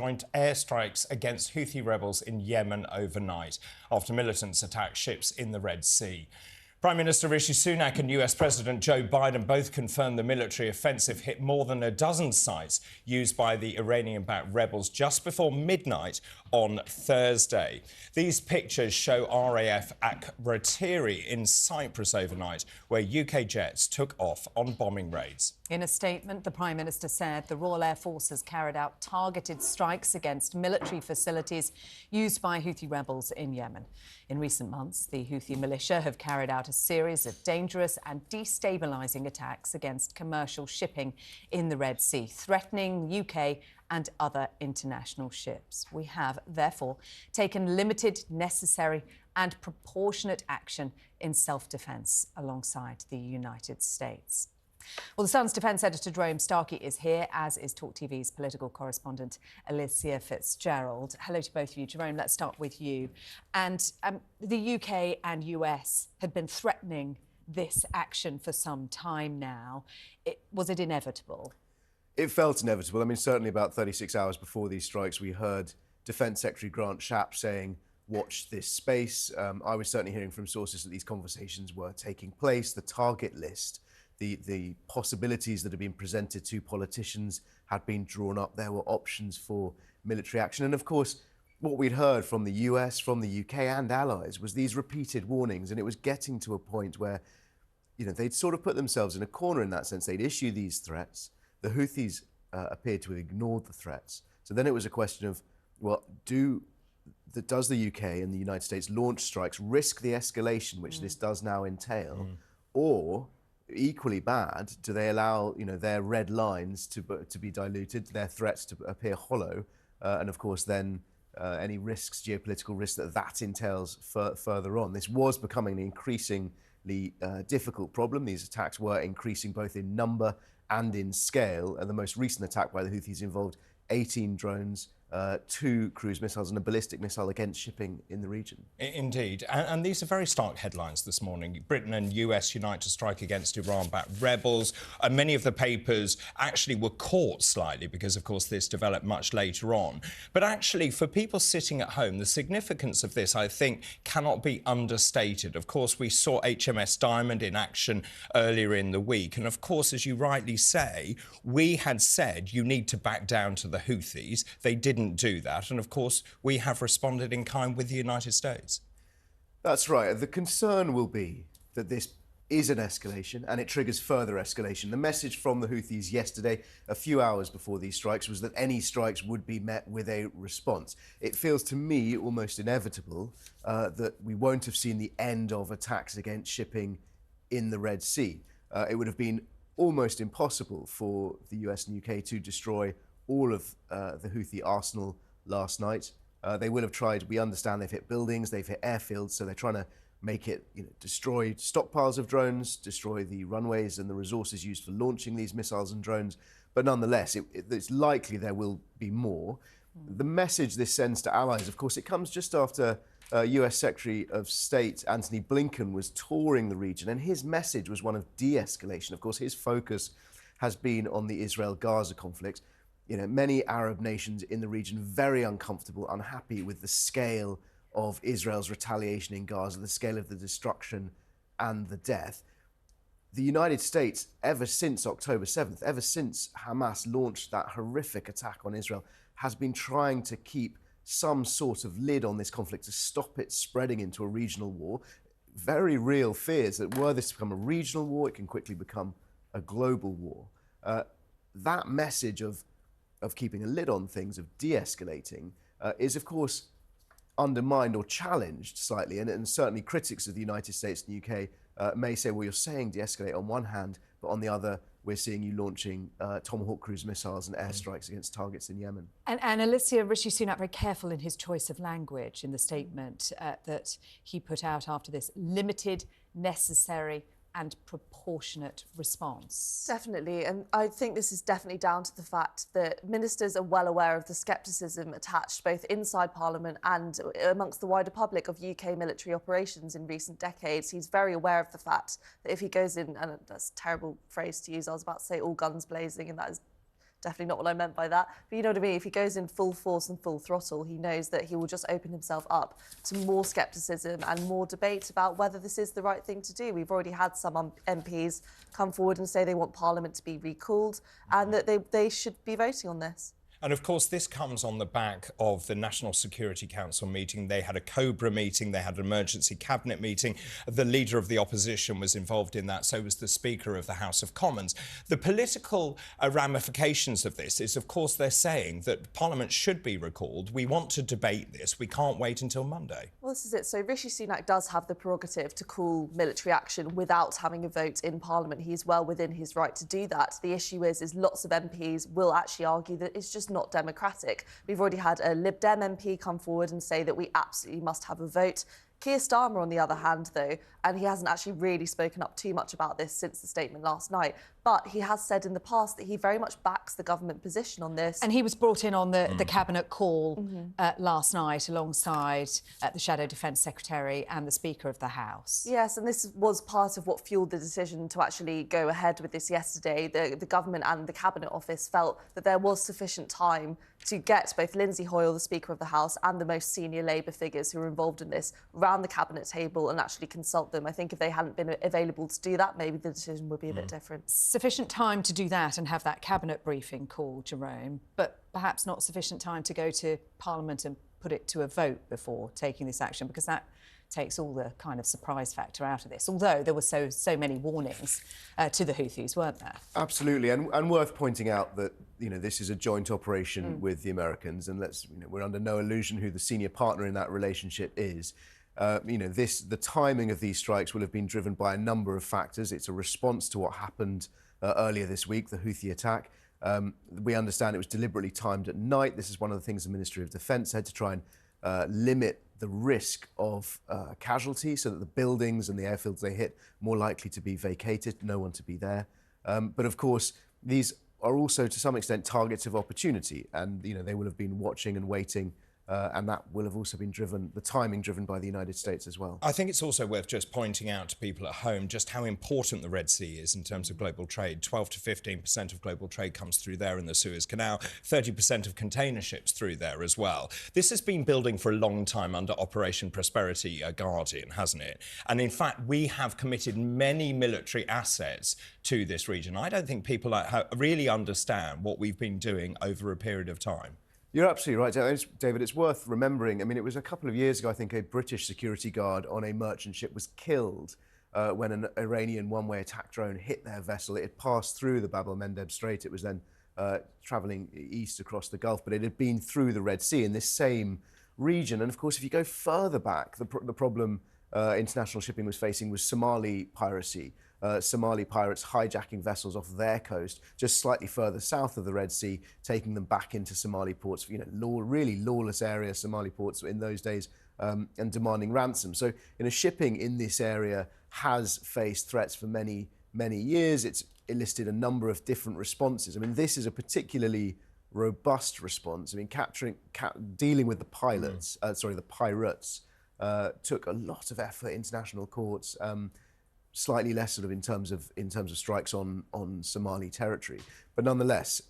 joint airstrikes against Houthi rebels in Yemen overnight after militants attacked ships in the Red Sea. Prime Minister Rishi Sunak and US President Joe Biden both confirmed the military offensive hit more than a dozen sites used by the Iranian-backed rebels just before midnight on Thursday. These pictures show RAF Akrotiri in Cyprus overnight, where UK jets took off on bombing raids. In a statement, the Prime Minister said the Royal Air Force has carried out targeted strikes against military facilities used by Houthi rebels in Yemen. In recent months, the Houthi militia have carried out a series of dangerous and destabilising attacks against commercial shipping in the Red Sea, threatening UK and other international ships. We have, therefore, taken limited, necessary and proportionate action in self-defence alongside the United States. Well, The Sun's defence editor Jerome Starkey is here, as is talkTV's political correspondent Alicia Fitzgerald. Hello to both of you. Jerome, let's start with you. And the UK and US had been threatening this action for some time now. Was it inevitable? It felt inevitable. I mean, certainly about 36 hours before these strikes, we heard Defence Secretary Grant Shapps saying, watch this space. I was certainly hearing from sources that these conversations were taking place. The target list, the possibilities that have been presented to politicians had been drawn up. There were options for military action. And of course, what we'd heard from the US, from the UK and allies was these repeated warnings. And it was getting to a point where, they'd sort of put themselves in a corner in that sense. They'd issue these threats. The Houthis appeared to have ignored the threats. So then it was a question of, well, does the UK and the United States launch strikes, risk the escalation, which this does now entail, or equally bad, do they allow their red lines to be diluted, their threats to appear hollow, and of course then any risks, geopolitical risks that entails further on. This was becoming an increasingly difficult problem. These attacks were increasing both in number and in scale, and the most recent attack by the Houthis involved 18 drones, 2 cruise missiles and a ballistic missile against shipping in the region. Indeed. And these are very stark headlines this morning. Britain and US unite to strike against Iran-backed rebels. And many of the papers actually were caught slightly because, of course, this developed much later on. But actually, for people sitting at home, the significance of this, I think, cannot be understated. Of course, we saw HMS Diamond in action earlier in the week. And, of course, as you rightly say, we had said you need to back down to the Houthis. They didn't do that. And, of course, we have responded in kind with the United States. That's right. The concern will be that this is an escalation and it triggers further escalation. The message from the Houthis yesterday, a few hours before these strikes, was that any strikes would be met with a response. It feels to me almost inevitable that we won't have seen the end of attacks against shipping in the Red Sea. It would have been almost impossible for the US and UK to destroy all of the Houthi arsenal last night. They will have tried, we understand they've hit buildings, they've hit airfields, so they're trying to make it, destroy stockpiles of drones, destroy the runways and the resources used for launching these missiles and drones. But nonetheless, it's likely there will be more. The message this sends to allies, of course, it comes just after US Secretary of State Antony Blinken was touring the region, and his message was one of de-escalation. Of course, his focus has been on the Israel-Gaza conflict. Many Arab nations in the region very uncomfortable, unhappy with the scale of Israel's retaliation in Gaza, the scale of the destruction and the death. The United States, ever since October 7th, ever since Hamas launched that horrific attack on Israel, has been trying to keep some sort of lid on this conflict to stop it spreading into a regional war. Very real fears that were this to become a regional war, it can quickly become a global war. That message of keeping a lid on things, of de-escalating, is, of course, undermined or challenged slightly. And certainly critics of the United States and the UK may say, well, you're saying de-escalate on one hand, but on the other, we're seeing you launching Tomahawk cruise missiles and airstrikes against targets in Yemen. And Alicia, Rishi Sunak very careful in his choice of language in the statement that he put out after this: limited, necessary and proportionate response. Definitely, and I think this is definitely down to the fact that ministers are well aware of the scepticism attached both inside Parliament and amongst the wider public of UK military operations in recent decades. He's very aware of the fact that if he goes in, and that's a terrible phrase to use, I was about to say all guns blazing, and that is definitely not what I meant by that. But you know what I mean? If he goes in full force and full throttle, he knows that he will just open himself up to more scepticism and more debate about whether this is the right thing to do. We've already had some MPs come forward and say they want Parliament to be recalled and that they should be voting on this. And of course, this comes on the back of the National Security Council meeting. They had a COBRA meeting, they had an emergency cabinet meeting. The leader of the opposition was involved in that, so was the Speaker of the House of Commons. The political ramifications of this is, of course, they're saying that Parliament should be recalled. We want to debate this. We can't wait until Monday. Well, this is it. So Rishi Sunak does have the prerogative to call military action without having a vote in Parliament. He's well within his right to do that. The issue is lots of MPs will actually argue that it's just not democratic. We've already had a Lib Dem MP come forward and say that we absolutely must have a vote. Keir Starmer, on the other hand, though, and he hasn't actually really spoken up too much about this since the statement last night, but he has said in the past that he very much backs the government position on this. And he was brought in on the cabinet call last night alongside the Shadow Defence Secretary and the Speaker of the House. Yes, and this was part of what fuelled the decision to actually go ahead with this yesterday. The government and the Cabinet Office felt that there was sufficient time to get both Lindsay Hoyle, the Speaker of the House, and the most senior Labour figures who are involved in this around the Cabinet table and actually consult them. I think if they hadn't been available to do that, maybe the decision would be a bit different. Sufficient time to do that and have that cabinet briefing call, Jerome, but perhaps not sufficient time to go to Parliament and put it to a vote before taking this action, because that takes all the kind of surprise factor out of this, although there were so many warnings to the Houthis, weren't there? Absolutely, and worth pointing out that this is a joint operation with the Americans, and we're under no illusion who the senior partner in that relationship is. The timing of these strikes will have been driven by a number of factors. It's a response to what happened earlier this week, the Houthi attack. We understand it was deliberately timed at night. This is one of the things the Ministry of Defence had to try and limit the risk of casualty, so that the buildings and the airfields they hit more likely to be vacated, no one to be there. But of course, these are also to some extent targets of opportunity, and they will have been watching and waiting. And that will have also been the timing driven by the United States as well. I think it's also worth just pointing out to people at home just how important the Red Sea is in terms of global trade. 12 to 15% of global trade comes through there in the Suez Canal, 30% of container ships through there as well. This has been building for a long time under Operation Prosperity Guardian, hasn't it? And in fact, we have committed many military assets to this region. I don't think people really understand what we've been doing over a period of time. You're absolutely right, David. It's worth remembering. I mean, it was a couple of years ago, I think, a British security guard on a merchant ship was killed when an Iranian one-way attack drone hit their vessel. It had passed through the Bab el-Mandeb Strait. It was then travelling east across the Gulf, but it had been through the Red Sea in this same region. And of course, if you go further back, the problem international shipping was facing was Somali piracy. Somali pirates hijacking vessels off their coast, just slightly further south of the Red Sea, taking them back into Somali ports, really lawless area, Somali ports in those days, and demanding ransom. So, shipping in this area has faced threats for many, many years. It's enlisted a number of different responses. I mean, this is a particularly robust response. I mean, dealing with the pirates took a lot of effort, international courts. Slightly less sort of in terms of strikes on Somali territory, but nonetheless,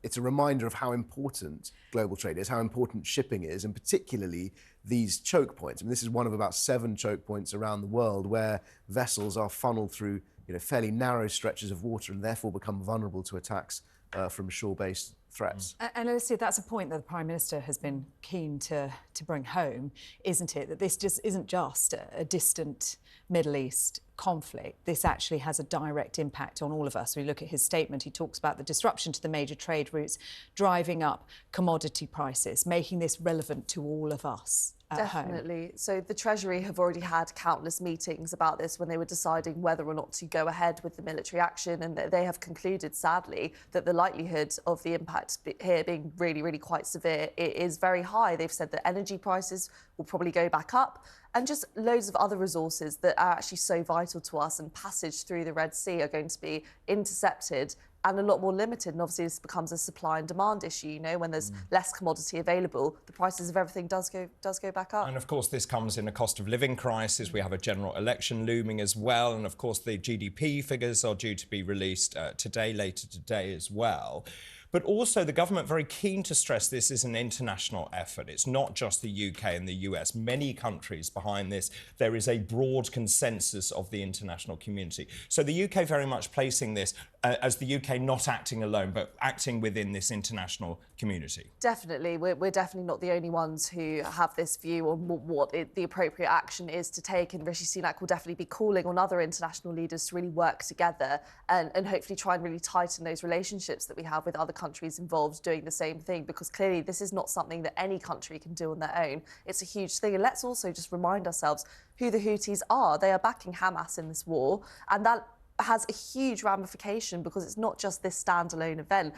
it's a reminder of how important global trade is, how important shipping is, and particularly these choke points. I mean, this is one of about 7 choke points around the world where vessels are funneled through fairly narrow stretches of water and therefore become vulnerable to attacks from shore-based threats. And Alicia, that's a point that the Prime Minister has been keen to bring home, isn't it? That this just isn't just a distant Middle East conflict. This actually has a direct impact on all of us. We look at his statement, he talks about the disruption to the major trade routes, driving up commodity prices, making this relevant to all of us. Definitely. So the Treasury have already had countless meetings about this when they were deciding whether or not to go ahead with the military action, and they have concluded, sadly, that the likelihood of the impact here being really, really quite severe is very high. They've said that energy prices will probably go back up, and just loads of other resources that are actually so vital to us, and passage through the Red Sea are going to be intercepted and a lot more limited. And obviously this becomes a supply and demand issue. When there's less commodity available, the prices of everything does go back up. And of course this comes in a cost of living crisis. We have a general election looming as well, and of course the GDP figures are due to be released later today as well. But also the government very keen to stress this is an international effort. It's not just the UK and the US. Many countries behind this. There is a broad consensus of the international community. So the UK very much placing this as the UK not acting alone, but acting within this international community. Definitely. We're definitely not the only ones who have this view on what the appropriate action is to take, and Rishi Sunak will definitely be calling on other international leaders to really work together and hopefully try and really tighten those relationships that we have with other countries involved doing the same thing, because clearly this is not something that any country can do on their own. It's a huge thing. And let's also just remind ourselves who the Houthis are. They are backing Hamas in this war, and that has a huge ramification because it's not just this standalone event.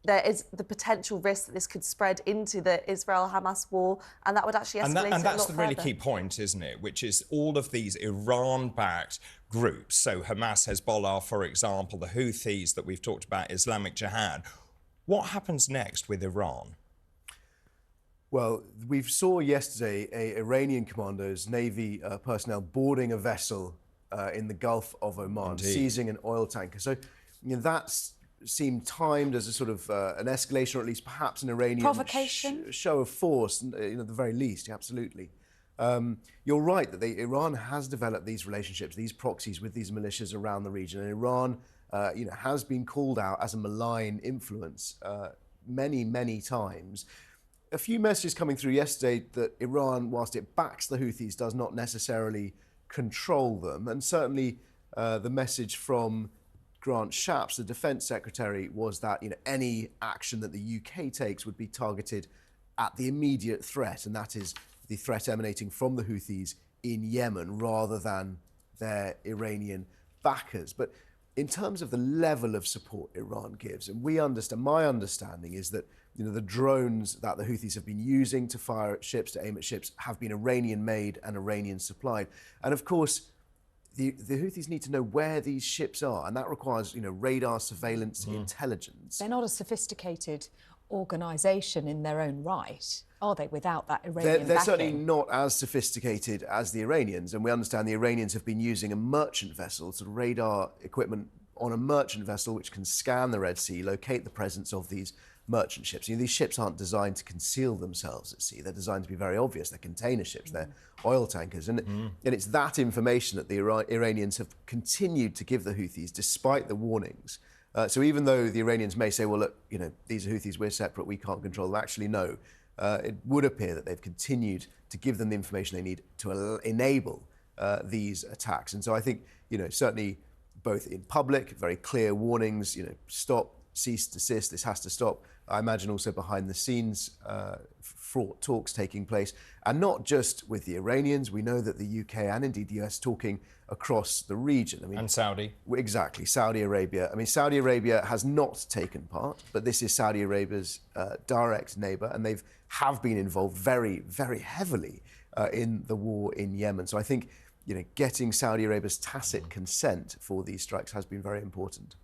There is the potential risk that this could spread into the Israel-Hamas war, and that would actually escalate it a lot further. And that's the really key point, isn't it? Which is all of these Iran-backed groups. So Hamas, Hezbollah, for example, the Houthis that we've talked about, Islamic Jihad. What happens next with Iran? Well, we saw yesterday Iranian commandos, Navy personnel boarding a vessel in the Gulf of Oman, Indeed. seizing an oil tanker. So that's seemed timed as a sort of an escalation, or at least perhaps an Iranian provocation, show of force, at the very least. Absolutely. You're right that Iran has developed these relationships, these proxies with these militias around the region, and Iran, has been called out as a malign influence many times. A few messages coming through yesterday that Iran, whilst it backs the Houthis, does not necessarily control them, and certainly the message from Grant Shapps, the Defence Secretary, was that any action that the UK takes would be targeted at the immediate threat, and that is the threat emanating from the Houthis in Yemen rather than their Iranian backers. But in terms of the level of support Iran gives, and my understanding is that the drones that the Houthis have been using to fire at ships, to aim at ships, have been Iranian-made and Iranian-supplied. And of course, the Houthis need to know where these ships are, and that requires, radar surveillance, intelligence. They're not a sophisticated organisation in their own right, are they, without that Iranian They're backing? certainly not as sophisticated as the Iranians, and we understand the Iranians have been using a merchant vessel, sort of radar equipment on a merchant vessel which can scan the Red Sea, locate the presence of these merchant ships. These ships aren't designed to conceal themselves at sea. They're designed to be very obvious. They're container ships. They're oil tankers. And it's that information that the Iranians have continued to give the Houthis despite the warnings. So even though the Iranians may say, well, look, these are Houthis, we're separate, we can't control them. Actually, no. It would appear that they've continued to give them the information they need to enable these attacks. And so I think, certainly both in public, very clear warnings, stop, cease, desist, this has to stop. I imagine also behind the scenes, fraught talks taking place, and not just with the Iranians. We know that the UK and indeed the US talking across the region. And Saudi. Exactly, Saudi Arabia. Saudi Arabia has not taken part, but this is Saudi Arabia's direct neighbour, and have been involved very heavily in the war in Yemen. So I think, getting Saudi Arabia's tacit consent for these strikes has been very important.